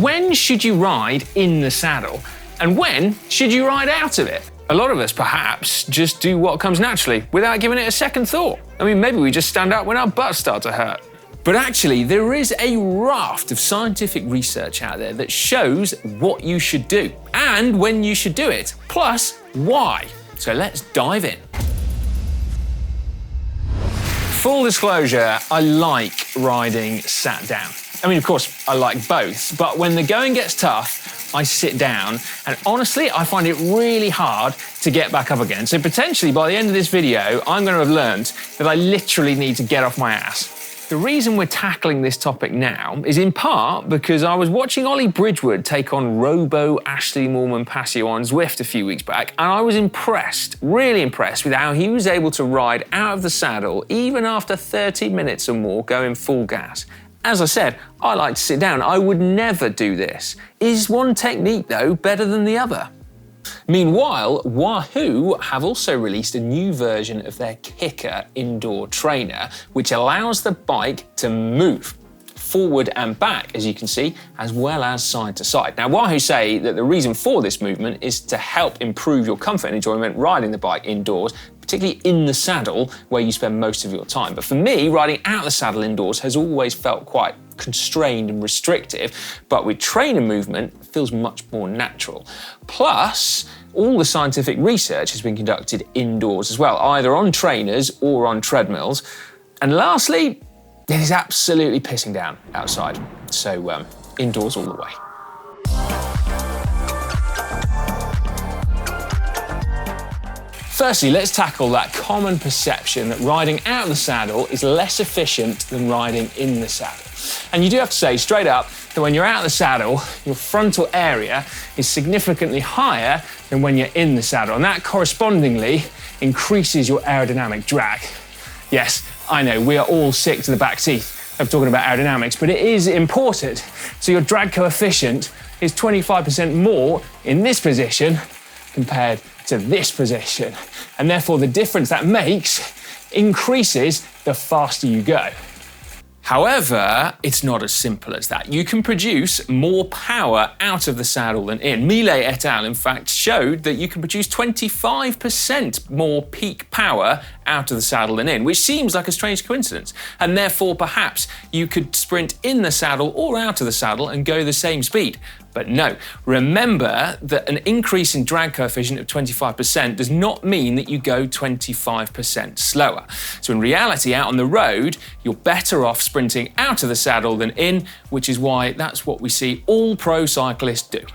When should you ride in the saddle? And when should you ride out of it? A lot of us perhaps just do what comes naturally without giving it a second thought. I mean, maybe we just stand up when our butts start to hurt. But actually, there is a raft of scientific research out there that shows what you should do and when you should do it, plus why. So let's dive in. Full disclosure, I like riding sat down. I mean, of course, I like both, but when the going gets tough, I sit down, and honestly, I find it really hard to get back up again. So potentially, by the end of this video, I'm going to have learned that I literally need to get off my ass. The reason we're tackling this topic now is in part because I was watching Ollie Bridgewood take on Robo Ashley Moorman Passio on Zwift a few weeks back, and I was impressed, really impressed with how he was able to ride out of the saddle even after 30 minutes or more going full gas. As I said, I like to sit down. I would never do this. Is one technique, though, better than the other? Meanwhile, Wahoo have also released a new version of their KICKR indoor trainer, which allows the bike to move forward and back, as you can see, as well as side to side. Now, Wahoo say that the reason for this movement is to help improve your comfort and enjoyment riding the bike indoors, particularly in the saddle where you spend most of your time. But for me, riding out the saddle indoors has always felt quite constrained and restrictive, but with trainer movement, it feels much more natural. Plus, all the scientific research has been conducted indoors as well, either on trainers or on treadmills. And lastly, it is absolutely pissing down outside. So indoors all the way. Firstly, let's tackle that common perception that riding out of the saddle is less efficient than riding in the saddle. And you do have to say straight up that when you're out of the saddle, your frontal area is significantly higher than when you're in the saddle, and that correspondingly increases your aerodynamic drag. Yes, I know, we are all sick to the back teeth of talking about aerodynamics, but it is important. So your drag coefficient is 25% more in this position compared to this position. And therefore the difference that makes increases the faster you go. However, it's not as simple as that. You can produce more power out of the saddle than in. Millet et al. In fact showed that you can produce 25% more peak power out of the saddle than in, which seems like a strange coincidence. And therefore, perhaps you could sprint in the saddle or out of the saddle and go the same speed. But no, remember that an increase in drag coefficient of 25% does not mean that you go 25% slower. So in reality, out on the road, you're better off sprinting out of the saddle than in, which is why that's what we see all pro cyclists do.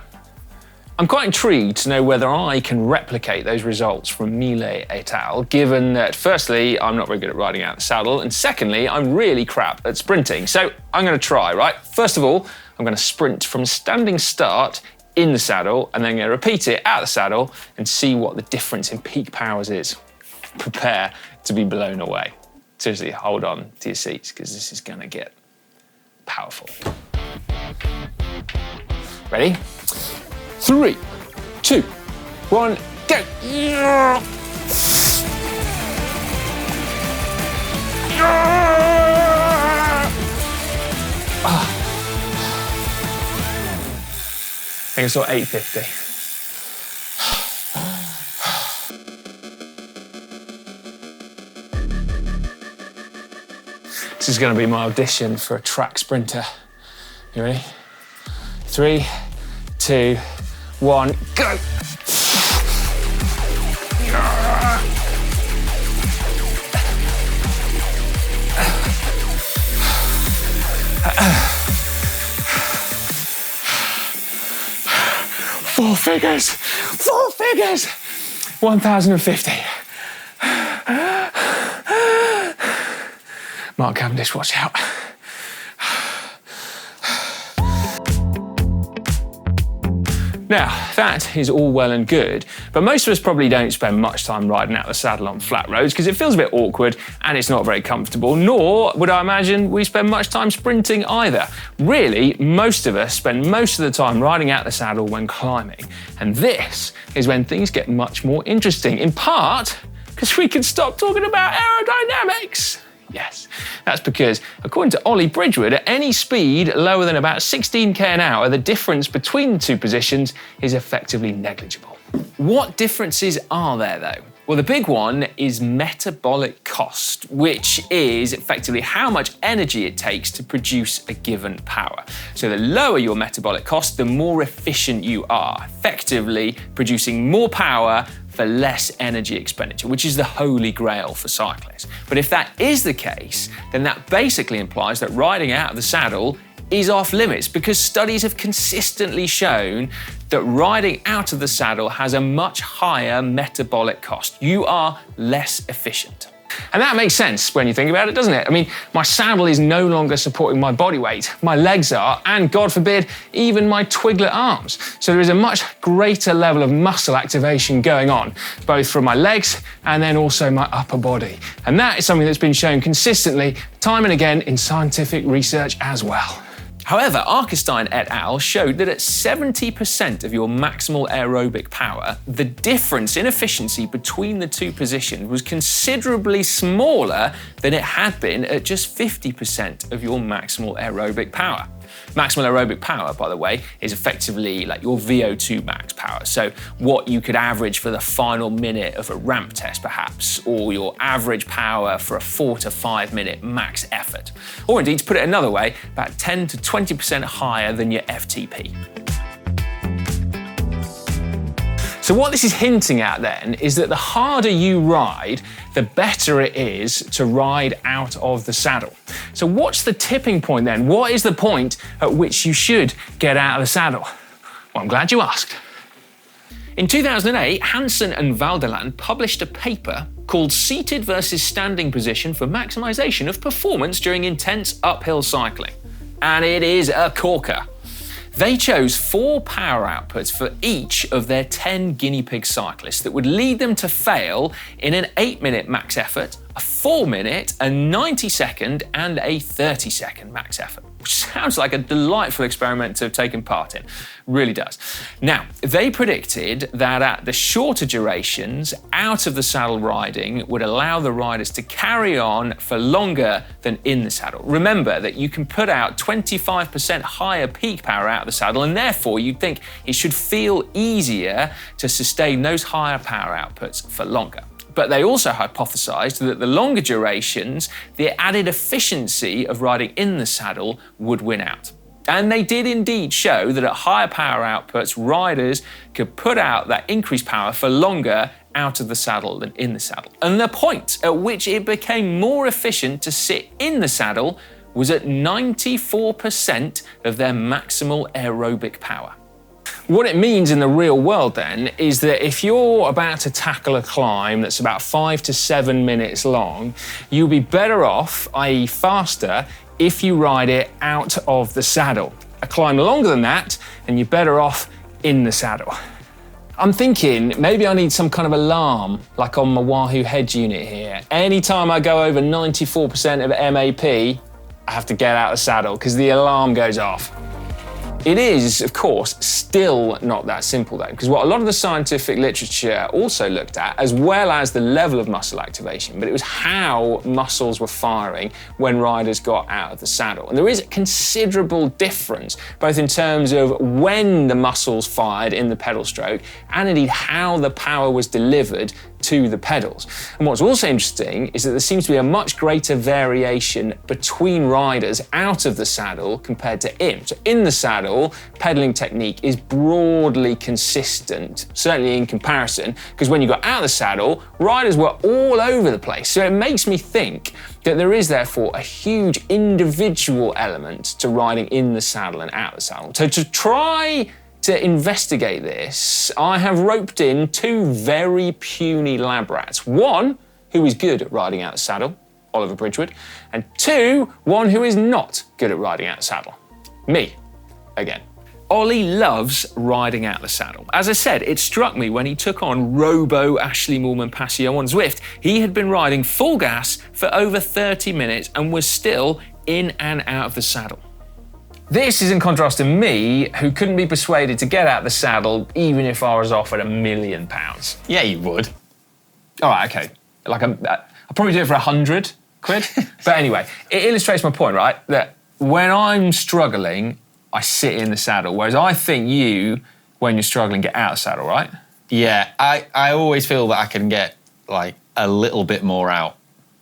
I'm quite intrigued to know whether I can replicate those results from Millet et al., given that firstly, I'm not very good at riding out the saddle, and secondly, I'm really crap at sprinting. So I'm gonna try, right? First of all, I'm gonna sprint from a standing start in the saddle, and then I'm gonna repeat it out of the saddle and see what the difference in peak powers is. Prepare to be blown away. Seriously, hold on to your seats, because this is gonna get powerful. Ready? 3, 2, 1, go! I think I saw 850. This is going to be my audition for a track sprinter. You ready? 3, 2, 1, go! Four figures! 1,050. Mark Cavendish, watch out. Now, that is all well and good, but most of us probably don't spend much time riding out the saddle on flat roads because it feels a bit awkward and it's not very comfortable, nor would I imagine we spend much time sprinting either. Really, most of us spend most of the time riding out the saddle when climbing, and this is when things get much more interesting, in part because we can stop talking about aerodynamics. Yes, that's because, according to Ollie Bridgewood, at any speed lower than about 16k an hour, the difference between the two positions is effectively negligible. What differences are there, though? Well, the big one is metabolic cost, which is effectively how much energy it takes to produce a given power. So the lower your metabolic cost, the more efficient you are, effectively producing more power for less energy expenditure, which is the holy grail for cyclists. But if that is the case, then that basically implies that riding out of the saddle is off limits, because studies have consistently shown that riding out of the saddle has a much higher metabolic cost. You are less efficient. And that makes sense when you think about it, doesn't it? I mean, my saddle is no longer supporting my body weight. My legs are, and God forbid, even my twiglet arms. So there is a much greater level of muscle activation going on, both from my legs and then also my upper body. And that is something that's been shown consistently, time and again, in scientific research as well. However, Arkenstein et al. Showed that at 70% of your maximal aerobic power, the difference in efficiency between the two positions was considerably smaller than it had been at just 50% of your maximal aerobic power. Maximal aerobic power, by the way, is effectively like your VO2 max power. So what you could average for the final minute of a ramp test, perhaps, or your average power for a 4 to 5 minute max effort. Or indeed, to put it another way, about 10 to 20% higher than your FTP. So what this is hinting at then is that the harder you ride, the better it is to ride out of the saddle. So what's the tipping point then? What is the point at which you should get out of the saddle? Well, I'm glad you asked. In 2008, Hansen and Valdeland published a paper called Seated versus Standing Position for Maximization of Performance During Intense Uphill Cycling. And it is a corker. They chose 4 power outputs for each of their 10 guinea pig cyclists that would lead them to fail in an 8-minute max effort, a 4-minute, a 90-second, and a 30-second max effort. Which sounds like a delightful experiment to have taken part in. Really does. Now, they predicted that at the shorter durations, out of the saddle riding would allow the riders to carry on for longer than in the saddle. Remember that you can put out 25% higher peak power out of the saddle, and therefore you'd think it should feel easier to sustain those higher power outputs for longer. But they also hypothesized that the longer durations, the added efficiency of riding in the saddle would win out. And they did indeed show that at higher power outputs, riders could put out that increased power for longer out of the saddle than in the saddle. And the point at which it became more efficient to sit in the saddle was at 94% of their maximal aerobic power. What it means in the real world then is that if you're about to tackle a climb that's about 5 to 7 minutes long, you'll be better off, i.e. faster, if you ride it out of the saddle. A climb longer than that, and you're better off in the saddle. I'm thinking maybe I need some kind of alarm, like on my Wahoo head unit here. Anytime I go over 94% of MAP, I have to get out of the saddle because the alarm goes off. It is, of course, still not that simple though, because what a lot of the scientific literature also looked at, as well as the level of muscle activation, but it was how muscles were firing when riders got out of the saddle. And there is a considerable difference, both in terms of when the muscles fired in the pedal stroke, and indeed how the power was delivered to the pedals. And what's also interesting is that there seems to be a much greater variation between riders out of the saddle compared to in. So in the saddle, pedaling technique is broadly consistent, certainly in comparison, because when you got out of the saddle, riders were all over the place. So it makes me think that there is therefore a huge individual element to riding in the saddle and out of the saddle. So to try to investigate this, I have roped in 2 very puny lab rats. One who is good at riding out the saddle, Oliver Bridgewood, and 2, one who is not good at riding out the saddle, me, again. Ollie loves riding out the saddle. As I said, it struck me when he took on Robo Ashley Moolman Passio on Zwift. He had been riding full gas for over 30 minutes and was still in and out of the saddle. This is in contrast to me, who couldn't be persuaded to get out the saddle even if I was offered £1 million. Yeah, you would. All right, okay. I'll probably do it for 100. quid. But anyway, it illustrates my point, right? That when I'm struggling, I sit in the saddle, whereas I think you, when you're struggling, get out of the saddle, right? Yeah, I always feel that I can get like a little bit more out.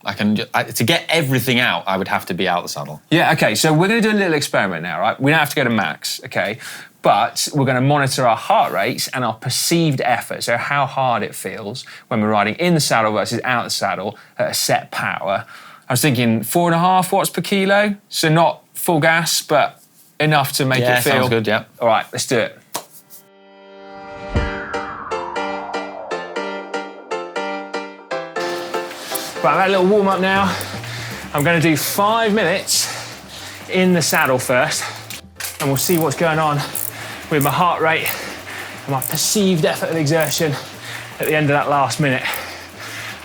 To get everything out, I would have to be out the saddle. Yeah, okay, so we're going to do a little experiment now, right? We don't have to go to max, okay? But we're going to monitor our heart rates and our perceived effort, so how hard it feels when we're riding in the saddle versus out the saddle at a set power. I was thinking 4.5 watts per kilo, so not full gas, but enough to make it feel... Yeah, sounds good, yeah. All right, let's do it. Right, I've had a little warm up now. I'm going to do 5 minutes in the saddle first, and we'll see what's going on with my heart rate and my perceived effort of exertion at the end of that last minute.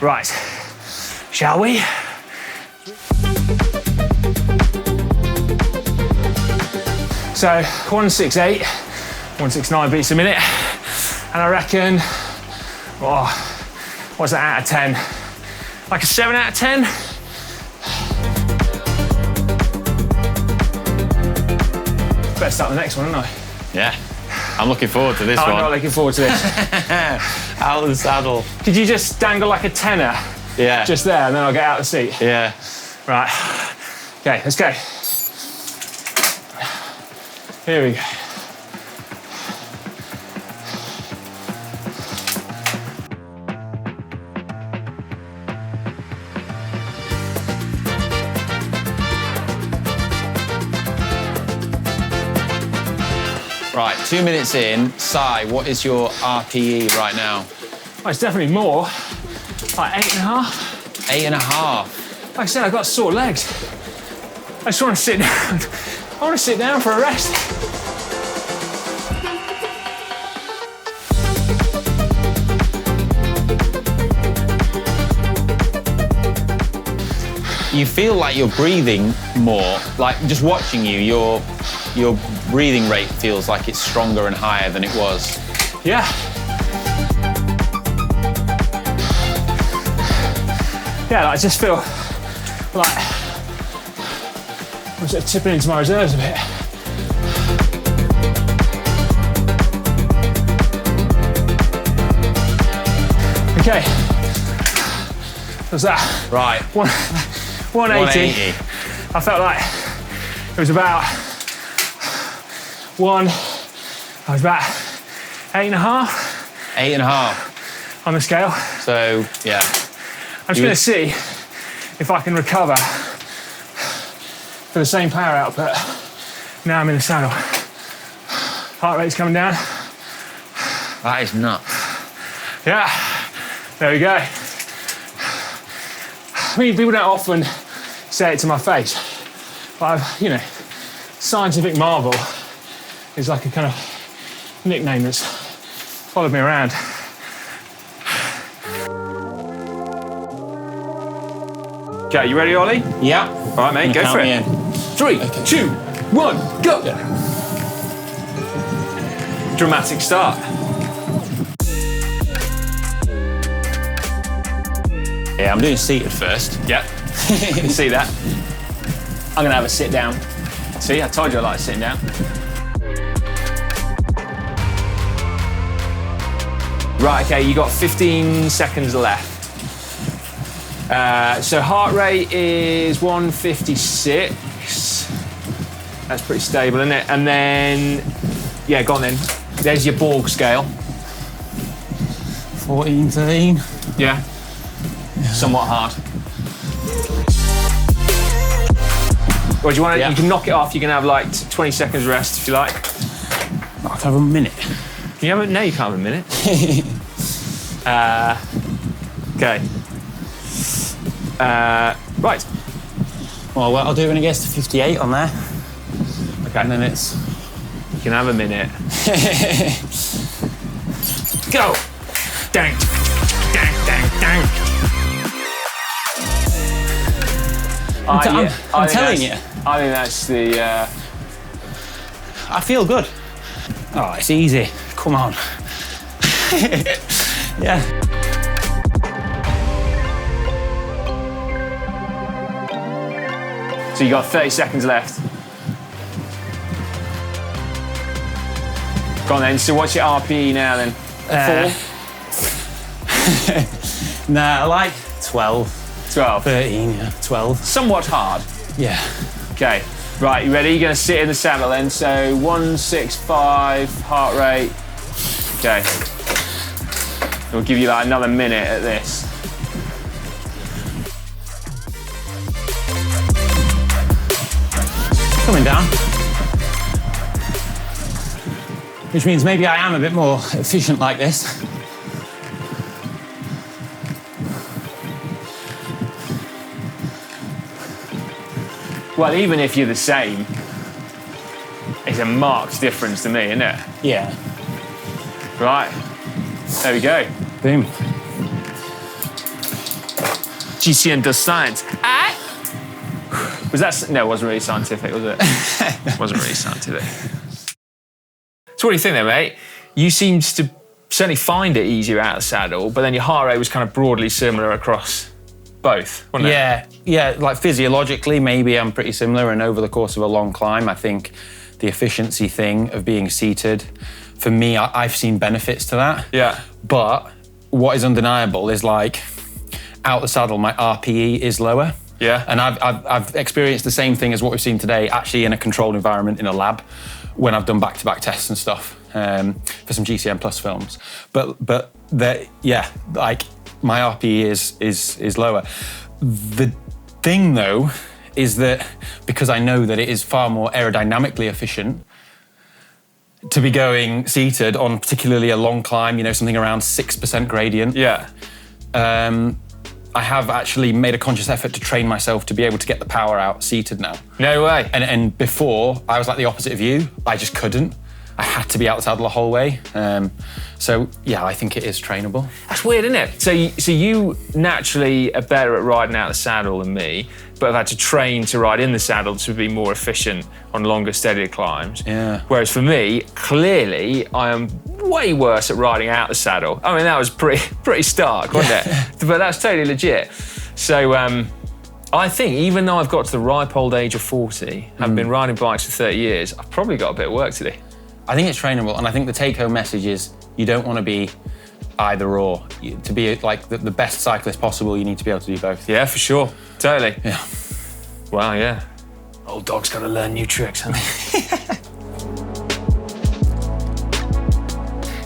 Right, shall we? So 168, 169 beats a minute, and I reckon, what's that out of 10? Like a 7 out of 10? Better start the next one, aren't I? Yeah, I'm looking forward to this one. I'm not looking forward to this. Out of the saddle. Could you just dangle like a tenner? Yeah. Just there, and then I'll get out of the seat? Yeah. Right. Okay, let's go. Here we go. Right, 2 minutes in. Si, what is your RPE right now? Oh, it's definitely more. Like 8.5. 8.5. Like I said, I've got sore legs. I just want to sit down. I want to sit down for a rest. You feel like you're breathing more. Like just watching you, your breathing rate feels like it's stronger and higher than it was. Yeah. Yeah, I just feel like I'm sort of tipping into my reserves a bit. Okay. What's that? Right. 180. I felt like it was about I was about 8.5. 8.5. On the scale. So, yeah. I'm just going to see if I can recover for the same power output. Now I'm in the saddle. Heart rate's coming down. That is nuts. Yeah, there we go. I mean, people don't often say it to my face, but scientific marvel is like a kind of nickname that's followed me around. Okay, you ready, Ollie? Yeah. All right, mate, go for it. In. 3, 2, 1, go! Yeah. Dramatic start. Yeah, I'm doing seated first. Yeah, you can see that. I'm gonna have a sit down. See, I told you I like sitting down. Right, okay, you got 15 seconds left. So heart rate is 156. That's pretty stable, isn't it? And then, yeah, go on then. There's your Borg scale. 14, 13. Yeah. Somewhat hard. Or do you want to? Yeah. You can knock it off. You can have like 20 seconds rest if you like. I can have a minute. Can you have it? No, you can't have a minute. Okay. Right. Well, I'll do it when it gets to 58 on there. Okay. And then it's. You can have a minute. Go. Dang. Dang. Dang. Dang. I'm telling you. I think that's the... I feel good. Oh, it's easy. Come on. Yeah. So you got 30 seconds left. Go on then, so what's your RPE now then? 4? Nah, like 12. 12. 13, yeah, 12. Somewhat hard. Yeah. Okay, right, you ready? You're gonna sit in the saddle then. So 165 heart rate. Okay. We'll give you like another minute at this. Coming down. Which means maybe I am a bit more efficient like this. Well, even if you're the same, it's a marked difference to me, isn't it? Yeah. Right, there we go. Boom. GCN does science. Was that, no, it wasn't really scientific, was it? It wasn't really scientific. So what do you think then, mate? You seemed to certainly find it easier out of the saddle, but then your heart rate was kind of broadly similar across both, wasn't it? Yeah, like physiologically, maybe I'm pretty similar, and over the course of a long climb, I think the efficiency thing of being seated, for me, I've seen benefits to that. Yeah. But what is undeniable is like, out the saddle, my RPE is lower. Yeah. And I've experienced the same thing as what we've seen today, actually in a controlled environment in a lab, when I've done back-to-back tests and stuff for some GCN Plus films. But yeah, like my RPE is lower. The thing though is that because I know that it is far more aerodynamically efficient to be going seated on particularly a long climb, you know, something around 6% gradient. Yeah. I have actually made a conscious effort to train myself to be able to get the power out seated now. No way. And before, I was like the opposite of you. I just couldn't. I had to be out the saddle the whole way. So yeah, I think it is trainable. That's weird, isn't it? So you naturally are better at riding out the saddle than me, but have had to train to ride in the saddle to be more efficient on longer, steadier climbs. Yeah. Whereas for me, clearly, I am way worse at riding out the saddle. I mean, that was pretty stark, wasn't it? But that's totally legit. So I think even though I've got to the ripe old age of 40, having been riding bikes for 30 years, I've probably got a bit of work to do. I think it's trainable, and I think the take-home message is you don't want to be either or. To be like the best cyclist possible, you need to be able to do both. Yeah, for sure. Totally. Yeah. Wow, yeah. Old dog's got to learn new tricks, hasn't he?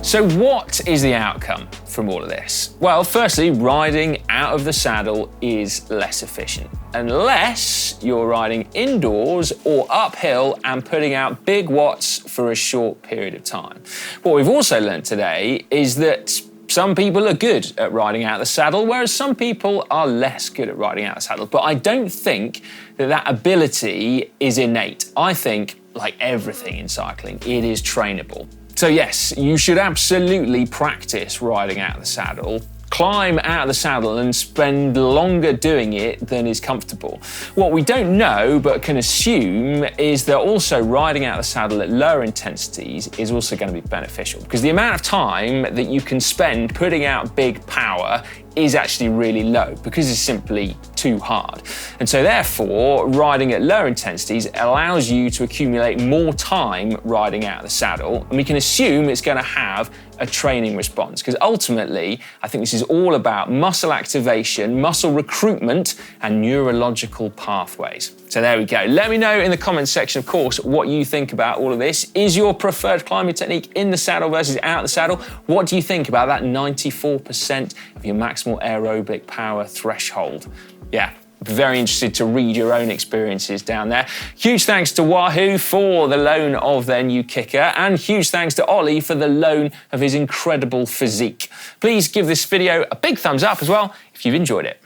So what is the outcome from all of this? Well, firstly, riding out of the saddle is less efficient, unless you're riding indoors or uphill and putting out big watts for a short period of time. What we've also learned today is that some people are good at riding out of the saddle, whereas some people are less good at riding out of the saddle. But I don't think that ability is innate. I think, like everything in cycling, it is trainable. So yes, you should absolutely practice riding out of the saddle, climb out of the saddle and spend longer doing it than is comfortable. What we don't know but can assume is that also riding out of the saddle at lower intensities is also going to be beneficial, because the amount of time that you can spend putting out big power is actually really low because it's simply too hard. And so therefore, riding at lower intensities allows you to accumulate more time riding out of the saddle, and we can assume it's going to have a training response, because ultimately, I think this is all about muscle activation, muscle recruitment, and neurological pathways. So there we go. Let me know in the comments section, of course, what you think about all of this. Is your preferred climbing technique in the saddle versus out of the saddle? What do you think about that 94% of your maximal aerobic power threshold? Yeah, very interested to read your own experiences down there. Huge thanks to Wahoo for the loan of their new kicker, and huge thanks to Ollie for the loan of his incredible physique. Please give this video a big thumbs up as well if you've enjoyed it.